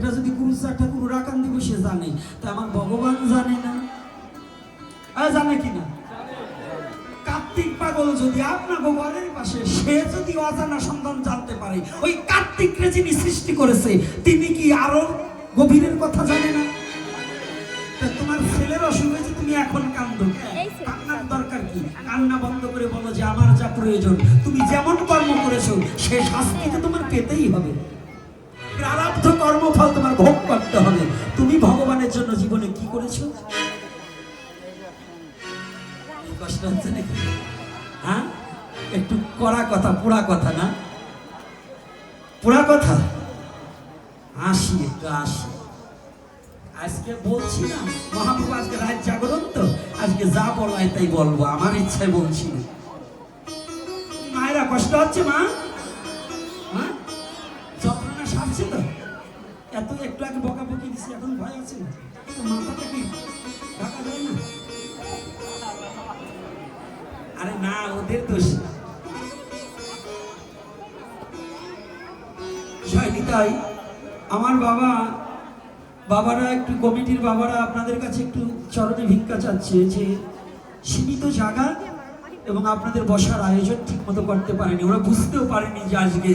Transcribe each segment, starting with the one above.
এটা যদি কুরুচা ঠাকুর রাখান দিব সে জানে, তা আমার ভগবান জানে না? জানে কিনা? কার্তিক পাগল যদি আপনাকে ঘরের পাশে, সে যদি অজানা সন্তান জানতে পারে, ওই কার্তিককে যিনি সৃষ্টি করেছে তিনি কি আরো গভীরের কথা জানে না? তোমার ছেলের অসুখ হয়েছে, তুমি এখন কান্দো, কান্নার দরকার কি? কান্না বন্ধ করে বলো যে আমার যা প্রয়োজন, তুমি যেমন কর্ম করেছো সে শাস্তি তো তোমার পেতেই হবে, প্রারব্ধ কর্মফল তোমার ভোগ করতে হবে। তুমি ভগবানের জন্য জীবনে কি করেছো? কষ্ট হচ্ছে নাকি? হ্যাঁ, একটু কড়া কথা, পুরা কথা না, পুরা কথা। আসি একটু আসি। আজকে বলছি না মহাপ্রভু আজকে রাত জাগরণ, তো আজকে যা বলায় তাই বলবো, আমার ইচ্ছায় বলছি না। মায়েরা কষ্ট হচ্ছে মা? হ্যাঁ, যন্ত্রণা সারছে তো? এত একটু আগে বকাবকি দিছি, এখন ভয় আছে না? মাথাটা কি ঢাকা যায় না? আরে না, ওদের দোষ। তাই আমার বাবারা একটু, কমিটির বাবারা আপনাদের কাছে একটু চরণে ভিক্ষা চাচ্ছে যে সীমিত জায়গা এবং আপনাদের বসার আয়োজন ঠিক মতো করতে পারেনি, ওরা বুঝতেও পারেনি যে আজকে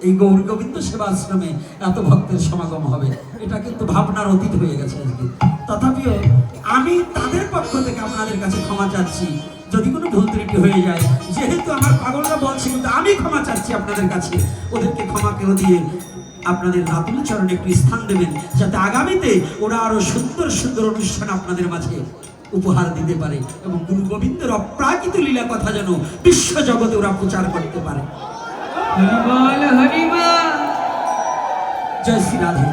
এই গৌর গোবিন্দ সেবা আশ্রমে এত ভক্তের সমাগম হবে। এটা কিন্তু ভাবনার অতীত হয়ে গেছে আজকে। তথাপিও আমি তাদের পক্ষ থেকে আপনাদের কাছে ক্ষমা চাচ্ছি যদি কোনো ভুল ত্রুটি হয়ে যায়। যেহেতু আমার পাগলরা বলছে, কিন্তু আমি ক্ষমা চাচ্ছি আপনাদের কাছে, ওদেরকে ক্ষমা কেউ দিয়ে আপনাদের রাতুল চরণে একটু স্থান দেবেন, যাতে আগামীতে ওরা আরো সুন্দর সুন্দর অনুষ্ঠান আপনাদের মাঝে উপহার দিতে পারে এবং গুরু গোবিন্দের অপ্রাকৃত লীলা কথা যেন বিশ্ব জগতে ওরা প্রচার করতে পারে। জয় শ্রী রাধে।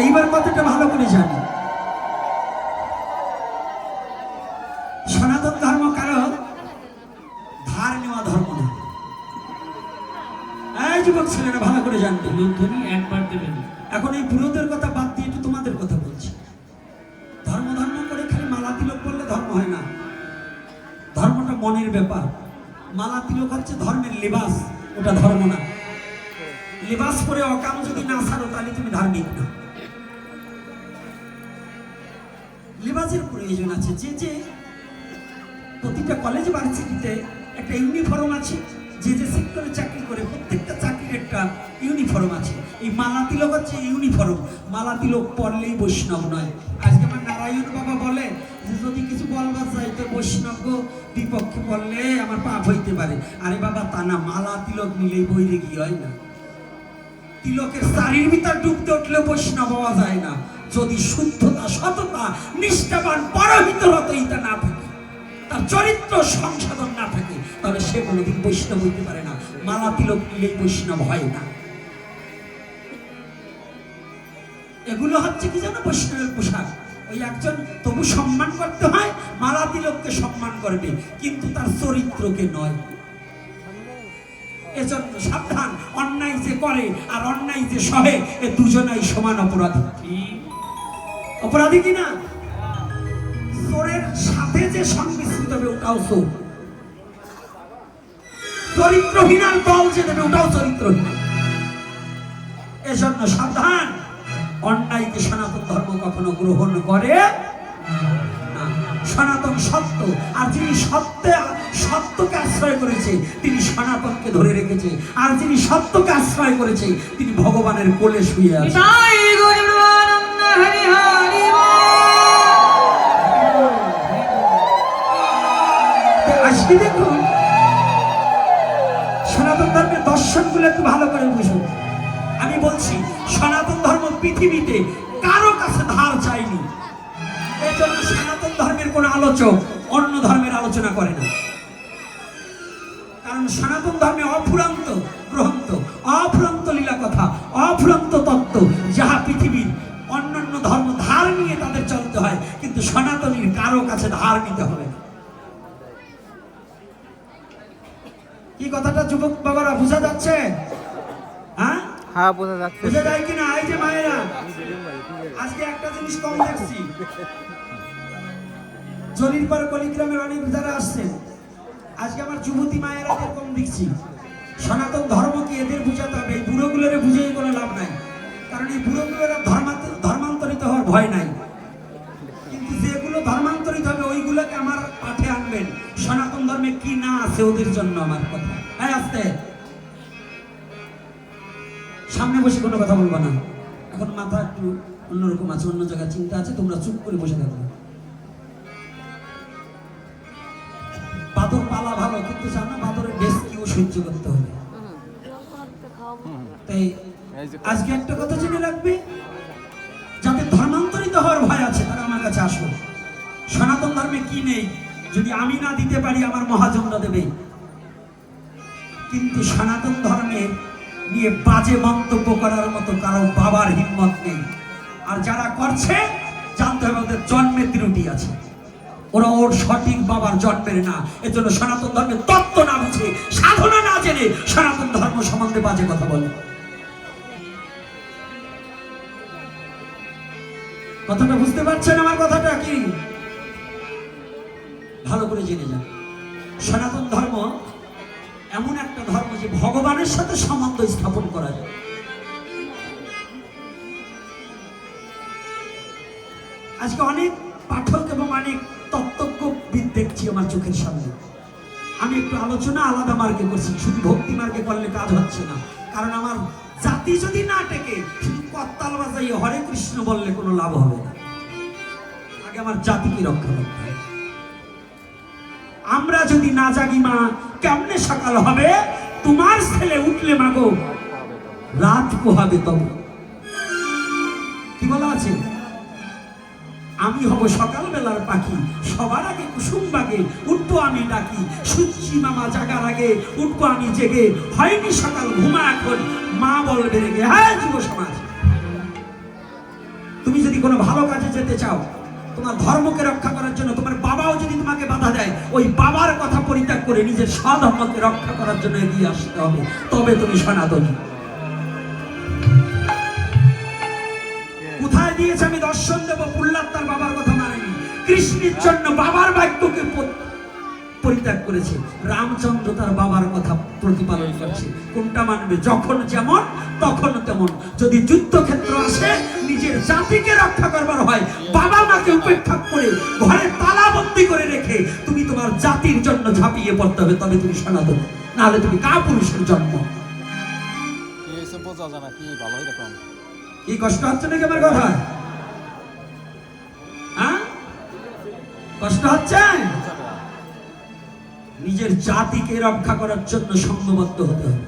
এইবার কথাটা ভালো করে জানি, সনাতন ধর্ম কারো ধার নেওয়া ধর্ম না। এই যুবক ছেলেরা ভালো করে জানবে, একবার দেবেন। এখন এই বুড়োদের কথা বাদ দিয়ে একটু তোমাদের কথা বলছি। ধর্ম ধর্ম করে খালি মালা তিলক করলে ধর্ম হয় না, ধর্মটা মনের ব্যাপার। মালা তিলক হচ্ছে ধর্মের লেবাস, ওটা ধর্ম না। লেবাস পরে অকাম যদি না ছাড়ো তাহলে তুমি ধার্মিক না। লেবাসের প্রয়োজন আছে। যে যে প্রতিটা কলেজ ভার্সিটিতে একটা ইউনিফর্ম আছে, যে যে সেক্টরে চাকরি করে প্রত্যেকটা চাকরির একটা ইউনিফর্ম আছে। এই মালা তিলক হচ্ছে ইউনিফর্ম। মালা তিলক পড়লেই বৈষ্ণব নয়। আজকে আমার নারায়ণ বাবা বলে যে যদি কিছু বলবার চাই তো বৈষ্ণব বিপক্ষে বললে আমার পাপ হইতে পারে। আরে বাবা তা না, মালা তিলক নিলেই বইরে কি হয় না। তিলকের শারীর ভিতর ডুবতে উঠলে বৈষ্ণব হওয়া যায় না যদি শুদ্ধতা, সততা, নিষ্ঠাবান, পরহিতরতা না থাকে, তার চরিত্র সংশোধন না থাকে, তাহলে সে কোনোদিন বৈষ্ণব হইতে পারে না। মালা তিলক নিলেই বৈষ্ণব হয় না। এগুলো হচ্ছে কি জানো, বৈষ্ণবের পোশাক। ওই একজন তবু সম্মান করতে হয়, মালা তিলককে সম্মান করবে, কিন্তু তার চরিত্রকে নয়। এজন্য সাবধান, অন্যায় যে করে আর অন্যায় যে সহে, এ দুজনাই সমান অপরাধী। অপরাধী কিনা? চোরের সাথে যে সংমিশ্রিত হবে ওটাও চোর, চরিত্রহীন আর দল যে দেবে ওটাও চরিত্রহীন। এজন্য সাবধান, অন্যায়কে সনাতন ধর্ম কখনো গ্রহণ করে না। সনাতন সত্য, আর যিনি সত্যকে আশ্রয় করেছে তিনি সনাতনকে ধরে রেখেছে, আর যিনি সত্যকে আশ্রয় করেছে তিনি ভগবানের কোলে শুয়ে আছে। আজকে দেখুন সনাতন ধর্মের দর্শনগুলো একটু ভালো করে বুঝুন। আমি বলছি সনাতন ধর্ম পৃথিবীতে কারো কাছে ধার চাইনি। এই জন্য সনাতন ধর্মের কোন আলোচক অন্য ধর্মের আলোচনা করে না, কারণ সনাতন ধর্মে অফুরন্ত গ্রন্থ, অফুরন্ত লীলা কথা, অফুরন্ত তত্ত্ব, যাহা পৃথিবীর অন্যান্য ধর্ম ধার নিয়ে তাদের চলতে হয়, কিন্তু সনাতনীর কারো কাছে ধার নিতে হবে না। কি কথাটা যুবক বাবারা বোঝা যাচ্ছে? হ্যাঁ হ্যাঁ, বোঝা যাচ্ছে। বোঝা যায় কিনা? এই যে মায়েরা, আজকে একটা জিনিস কম দেখছি, জরির পর কলিগ্রামের অনেক যারা আসছেন, আজকে আমার যুবতী মায়েরা কম দেখছি। সনাতন ধর্ম কি এদের বুঝাতে হবে? এই বুড়োগুলোরে বুঝিয়ে কোনো লাভ নাই, কারণ এই বুড়োগুলোর ধর্মান্তরিত হওয়ার ভয় নাই, কিন্তু যেগুলো ধর্মান্তরিত হবে ওইগুলোকে আমার পাঠে আনবেন। সনাতন ধর্মে কি না আছে ওদের জন্য আমার কথা। হ্যাঁ, আসতে সামনে বসে কোনো কথা বলবো না, এখন মাথা একটু অন্যরকম আছে, অন্য জায়গায় চিন্তা আছে, তোমরা চুপ করে বসে থাকো। বাদর পালা ভালো, কিন্তু জানো বাদরের বেশ কেউ সহ্য করতে হবে। তাই আজকে একটা কথা জেনে রাখবে, যাদের ধর্মান্তরিত হওয়ার ভয় আছে তারা আমার কাছে আসো। সনাতন ধর্মে কি নেই, যদি আমি না দিতে পারি আমার মহাজনরা দেবে, কিন্তু সনাতন ধর্মের নিয়ে বাজে মন্তব্য করার মতো কারো বাবার হিম্মত নেই। আর যারা করছে জানতে হবে ওদের জন্মের ত্রুটি আছে, ওরা ওর সঠিক বাবার জন্মের না। এজন্য সনাতন ধর্মের তত্ত্ব না বুঝে, সাধনা না জেনে সনাতন ধর্ম সম্বন্ধে বাজে কথা বলে। কথাটা বুঝতে পারছেন আমার কথাটা কি? ভালো করে জেনে যান, সনাতন ধর্ম এমন একটা ধর্ম যে ভগবানের সাথে সম্বন্ধ স্থাপন করা যায়। আজকে অনেক পাঠক এবং অনেক তত্ত্বজ্ঞবিদ দেখছি আমার চোখের সামনে। আমি একটু আলোচনা আলাদা মার্গে করছি, শুধু ভক্তি মার্গে করলে কাজ হচ্ছে না। কারণ আমার জাতি যদি না টেকে, শুধু করতাল বাজাই হরে কৃষ্ণ বললে কোনো লাভ হবে না। আগে আমার জাতিকে রক্ষা করতে হবে। আমরা যদি না জাগি মা, কেমনে সকাল হবে? তোমার ছেলে উঠলে মাগো রাত পোহাবে তবে। কি বলা আছে? আমি হব সকাল বেলার পাখি, সবার আগে কুসুম বাগে উঠবো আমি ডাকি। সূর্যি মামা জাগার আগে উঠবো আমি জেগে, হয়নি সকাল ঘুমা এখন মা বলবে রেগে। হ্যাঁ যুব সমাজ, তুমি যদি কোনো ভালো কাজে যেতে চাও, তোমার ধর্মকে রক্ষা করার জন্য তোমার বাবাও যদি তোমাকে বাধা দেয়, ওই বাবার কথা পরিত্যাগ করে নিজের স্বধর্মকে রক্ষা করার জন্য এগিয়ে আসতে হবে, তবে তুমি সনাতনী। কোথায় দিয়েছে আমি দর্শন দেব, প্রহ্লাদ তার বাবার কথা মানেনি, কৃষ্ণের জন্য বাবার বাক্যকে পরিত্যাগ করেছে। রামচন্দ্র তার বাবার কথা প্রতিপালন করছে। কোনটা মানবে? যখন যেমন তখন তেমন। যদি যুদ্ধক্ষেত্র আসে, নিজের জাতিকে রক্ষা করবার হয়, বাবা মাকে উপেক্ষা করে ঘরে তালাবন্দি করে রেখে তুমি তোমার জাতির জন্য ঝাঁপিয়ে পড়তে হবে, তবে তুমি সনাতন। নাহলে তুমি কাপুরুষের জন্ম। কি কষ্ট হচ্ছে নাকি আমার কথা? হ্যাঁ, কষ্ট হচ্ছে? নিজের জাতিকে রক্ষা করার জন্য সংঘবদ্ধ হতে হবে।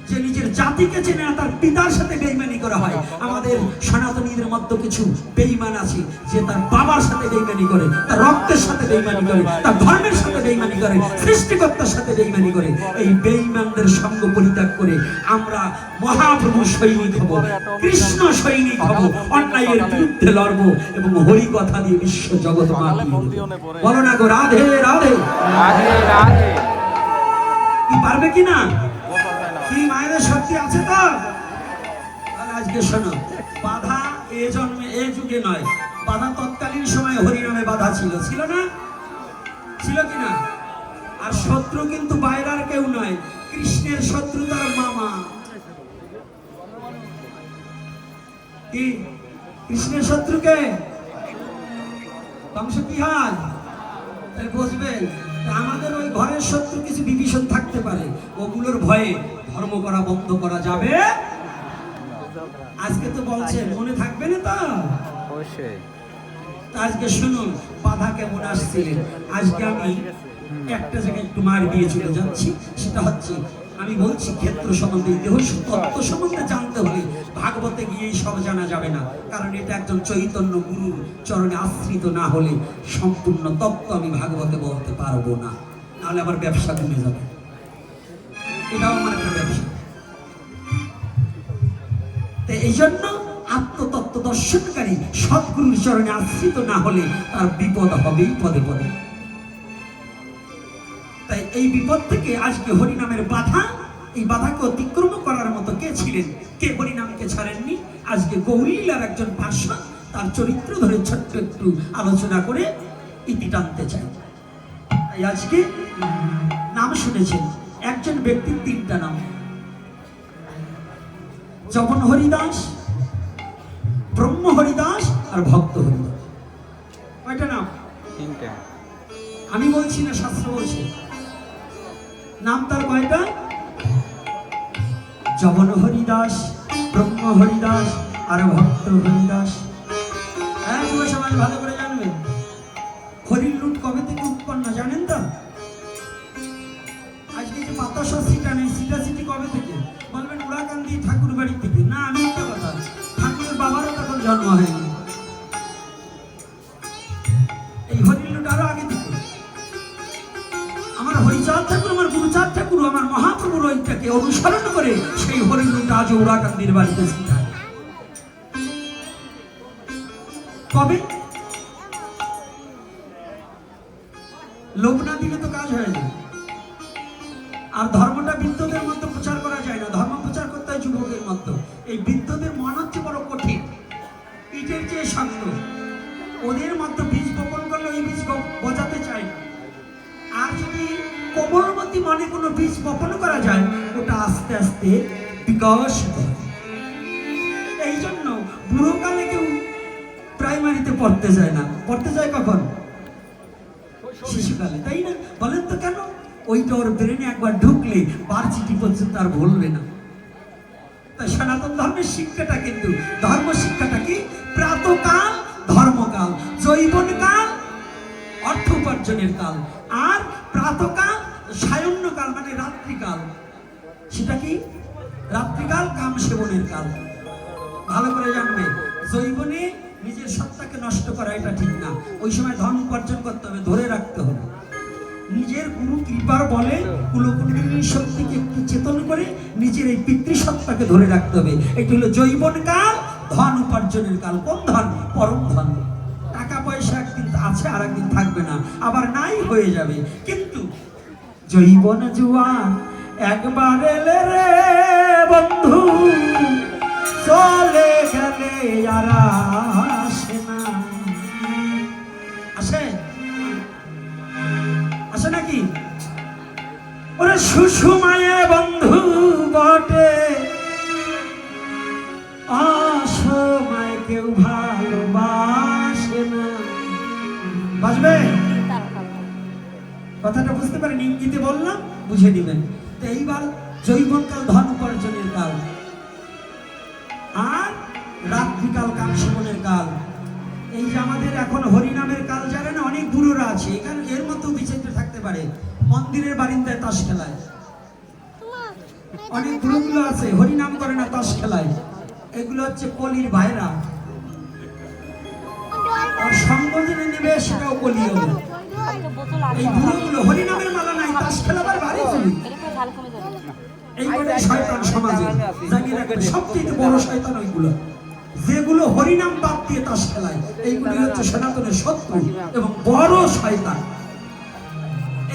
যে নিজের জাতিকে চেনে না, তার পিতার সাথে বেইমানি করা হয়। আমাদের সনাতনীদের মধ্যে কিছু বেইমান আছে, যে তার বাবার সাথে বেইমানি করে, তার রক্তের সাথে বেইমানি করে, তার ধর্মের সাথে বেইমানি করে, সৃষ্টিকর্তার সাথে বেইমানি করে। এই বেইমানদের সঙ্গ পরিত্যাগ করে আমরা মহাপ্রভু সৈনিক হব, কৃষ্ণ সৈনিক হব, অন্যায়ের বিরুদ্ধে লড়ব এবং হরি কথা দিয়ে বিশ্ব জগৎ মাতিয়ে দেব। বলো না গো রাধে রাধে রাধে রাধে। কি পারবে কিনা? কি মায়েদের শক্তি আছে তো? আজকে শোনো, বাধা এ জন্মে এ যুগে নয়, বাধা তৎকালীন সময় হরিনামে বাধা ছিল, ছিল না? ছিল কিনা? আর শত্রু কিন্তু বাইরের কেউ নয়, কৃষ্ণের শত্রু তার মামা। কি কৃষ্ণের শত্রুকে বংশ কি হয় তাই বুঝবেন। আমাদের ওই ঘরের শত্রু কিছু বিভীষণ থাকতে পারে, ওগুলোর ভয়ে ধর্ম করা বন্ধ করা যাবে। আজকে তো বলছে মনে থাকবে না তো? অবশ্যই। আজকে শুনুন বাধা কেমন আসছিলেন। আজকে আমি একটা জায়গায় একটু মার দিয়ে চলে যাচ্ছি, সেটা হচ্ছে আমি বলছি ক্ষেত্র সম্বন্ধে, দেহ তত্ত্ব সম্বন্ধে জানতে হলে ভাগবতে গিয়েই সব জানা যাবে না, কারণ এটা একজন চৈতন্য গুরুর চরণে আশ্রিত না হলে সম্পূর্ণ তত্ত্ব আমি ভাগবতে বলতে পারবো না, নাহলে আমার ব্যবসা কমে যাবে। এটাও আমার একটা ব্যবসা। তাই এই জন্য আত্মতত্ত্ব দর্শনকারী সদ্গুরুর চরণে আশ্রিত না হলে তার বিপদ হবেই পদে পদে। তাই এই বিপদ থেকে আজকে হরিনামের বাধা, এই বাধাকে অতিক্রম করার মতো কে ছিলেন? কে হরিনামকে ছাড়েননি? আজকে গৌরীলার একজন পার্শ্বদ, তার চরিত্র ধরে ছোট্ট একটু আলোচনা করে ইতি টানতে চাই। তাই আজকে নাম শুনেছেন, একজন ব্যক্তির তিনটা নাম: জপন হরিদাস, হরিদাস আর ভক্ত হরিদাস। কয়টা নাম? তিনটা। আমি বলছি না, শাস্ত্র বলছে। নাম তার কয়টা? যমন হরিদাস, ব্রহ্ম হরিদাস আর ভক্ত হরিদাস। হ্যাঁ, যুব সমাজ ভালো করে জানবেন। হরির লুট কবে থেকে উৎপন্ন জানেন তো? আজকে যে পাতা ষষ্ঠীটা নেই, সিটাসিটি কবে থেকে? বলবেন উড়াকান্দি ঠাকুর বাড়ি থেকে। না, আমি একটা কথা, ঠাকুরের বাবারও তখন জন্ম হয়নি। এই হরির লুট আরো আগে থেকে। আমার হরিচাঁদ ঠাকুর, আমার গুরুচাঁদ ঠাকুর, আমার মহাপ্রভুর ওইটাকে অনুসরণ করে সেই হরির লুট আজ উড়াকান্দির বাড়িতে ছিটায়। কবে? লোক না দিলে তো কাজ হয় না। আর ধর্মটা বৃদ্ধদের মধ্যে প্রচার করা যায় না, ধর্ম প্রচার করতে হয় যুবকের মধ্যে। এই বৃদ্ধদের মন হচ্ছে বড় কঠিন, ইটের চেয়ে শক্ত। ওদের মধ্যে বীজ বপন করলে ওই বীজ গজাতে চায় না। আর যদি কোমলমতি মনে কোনো বীজ বপন করা যায়, ওটা আস্তে আস্তে বিকাশ করে। এই জন্য বুড়োকালে কেউ প্রাইমারিতে পড়তে যায় না, পড়তে যায় কখন? শিশুকালে, তাই না? বলেন তো কেন? ওইটা ওর ব্রেনে একবার ঢুকলে বার্চিটি পর্যন্ত আর ভুলবে না। তাই সনাতন ধর্মের শিক্ষাটা কিন্তু, ধর্ম শিক্ষাটা কি? প্রাতকাল ধর্মকাল, যৌবনকাল অর্থ উপার্জনের কাল, আর প্রাতকাল সায়ন্যকাল মানে রাত্রিকাল। সেটা কি? রাত্রিকাল কাম সেবনের কাল। ভালো করে জানবে, যৌবনে নিজের সত্তাকে নষ্ট করা এটা ঠিক না। ওই সময় ধন উপার্জন করতে হবে, ধরে রাখতে হবে। নিজের গুরু কৃপার বলে কুলকুণ্ডলিনী শক্তিকে একটু চেতন করে নিজের এই পিতৃসত্তাকে ধরে রাখতে হবে। এটি হলো যৌবন কাল, ধন উপার্জনের কাল। কোন ধন? পরম ধন। টাকা পয়সা একদিন আছে, আর একদিন থাকবে না, আবার নাই হয়ে যাবে। কিন্তু যৌবন জুয়ান একবার এলে রে বন্ধু, চলে গেলে আর আসে না। আসে? আসে নাকি? ওরে সুষুমায়ে বন্ধু বটে, অসময় কেউ ভালোবাসে না। বাজবে? কথাটা বুঝতে পারেন? ইঙ্গিতে বললাম, বুঝে দিবেন। তো এইবার যৌবনকাল ধন উপার্জনের কাল, আর রাত্রিকাল কাম সেবনের কাল। এই যে আমাদের এখন হরিনামের কাল, যারা না অনেক বুড়োরা আছে এখানে, এর মতো বিচারতে থাকতে পারে, মন্দিরের বারিন্দায় তাস খেলায়। অনেক বুড়োগুলো আছে হরিনাম করে না, তাস খেলায়। এগুলো হচ্ছে কলির ভাইরা। আর সংবোধনে নেবে, সেটাও কলি হবে। এই বুড়োগুলো হরিনামের মালা নাই, তাস খেলাবার বাড়ি চলি। এই কটাই শয়তান সমাজে, জানিয়ে রাখবেন। সবচেয়ে বড় শয়তান ওইগুলো, যেগুলো হরিনাম বাদ দিয়ে তাস খেলায়। এইগুলি হচ্ছে সনাতনের শত্রু এবং বড় শয়তান।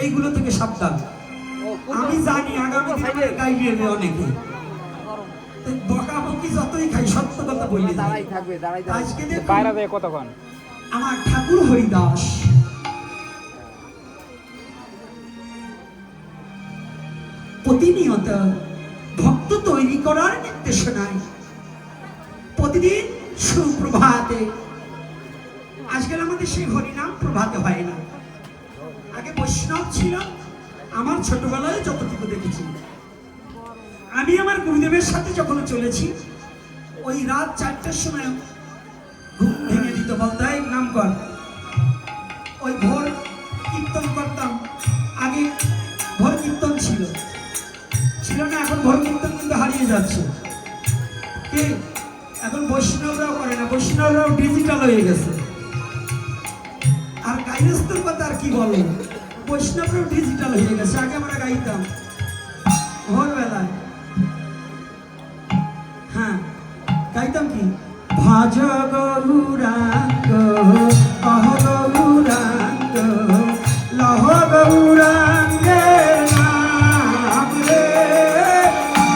এইগুলো থেকে সাবধান। আমি জানি আগামী দিনে গাইবে অনেকে, বকাবকি যতই খাই, সত্য কথা বললে। আজকে দেখুন আমার ঠাকুর হরিদাস প্রতিনিয়ত ভক্ত তৈরি করার নির্দেশনায় প্রতিদিন সুপ্রভাতে, আজকাল আমাদের সেই হরিনাম প্রভাতে হয় না। আগে বৈষ্ণব ছিল, আমার ছোটবেলায় যতটুকু দেখেছি। আমি আমার গুরুদেবের সাথে যখন চলেছি, ওই রাত 4টার সময় ঘুম ভেঙে দিত, বলতে নাম কর। ওই ভোর কীর্তন করতাম। আগে ভোর কীর্তন ছিল না, এখন ভোর কীর্তন কিন্তু হারিয়ে যাচ্ছে। কি? এখন বৈষ্ণবরাও করে না, বৈষ্ণবরাও ডিজিটাল হয়ে গেছে। আর গাইরস্থর কথা আর কি বলে, বৈষ্ণবরাও ডিজিটাল হয়ে গেছে। আগে আমরা গাইতাম ভোরবেলায়। হ্যাঁ, গাইতাম কি? ভাজ গৌরাঙ্গ অহ গৌরাঙ্গ লহ গৌরাঙ্গে নাম রে,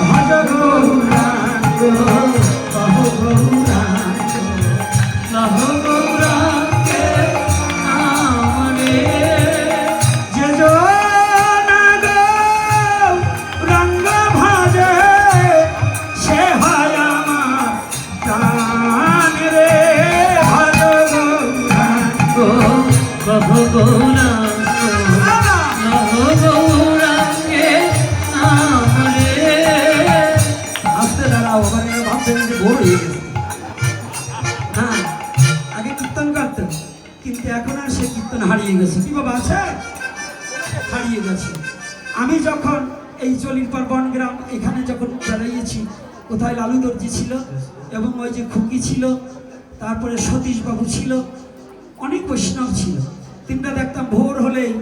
ভাজ গৌরাঙ্গ অহ গৌরাঙ্গ লহ গৌরাঙ্গে নাম রে। যে জন গৌরাঙ্গ ভাজে, সে হয় আমার প্রাণ রে। বোর হয়ে গেছে। হ্যাঁ, আগে কীর্তন করতো, কিন্তু এখন আর সে কীর্তন হারিয়ে গেছে। কি বাবা আছে? হারিয়ে গেছে। আমি যখন এই চলিরপাড় বনগ্রাম এখানে যখন বেড়াইয়েছি, কোথায় লালু দর্জি ছিল এবং ওই যে খুকি ছিল, তারপরে সতীশ বাবু ছিল, অনেক বৈষ্ণব ছিল। তিনটা দেখতাম ভোর হলেই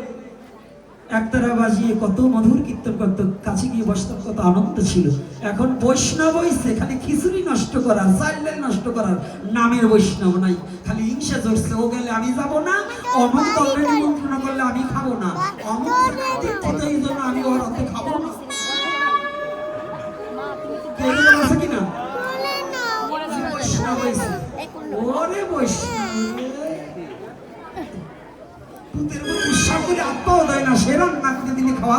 একতারা বাজিয়ে কত মধুর কীর্তন করতো, কাছে গিয়ে বসতাম, কত আনন্দ ছিল। এখন বৈষ্ণব হইছে খালি খিচুড়ি নষ্ট করার, চাইলে নষ্ট করার নামের বৈষ্ণব নাই, খালি হিংসা চড়ছে। ও গেলে আমি যাব না, অমুক দলের নিমন্ত্রণ করলে আমি খাবো না, অমুক এই জন্য আমি ওর হাতে খাবো না। এরকম আছে কিনা? বৈষ্ণব হইছে, ওরে বৈষ্ণব উৎসাহ করে আত্মাও দেয় না, সে রান্না করে দিলে খাওয়া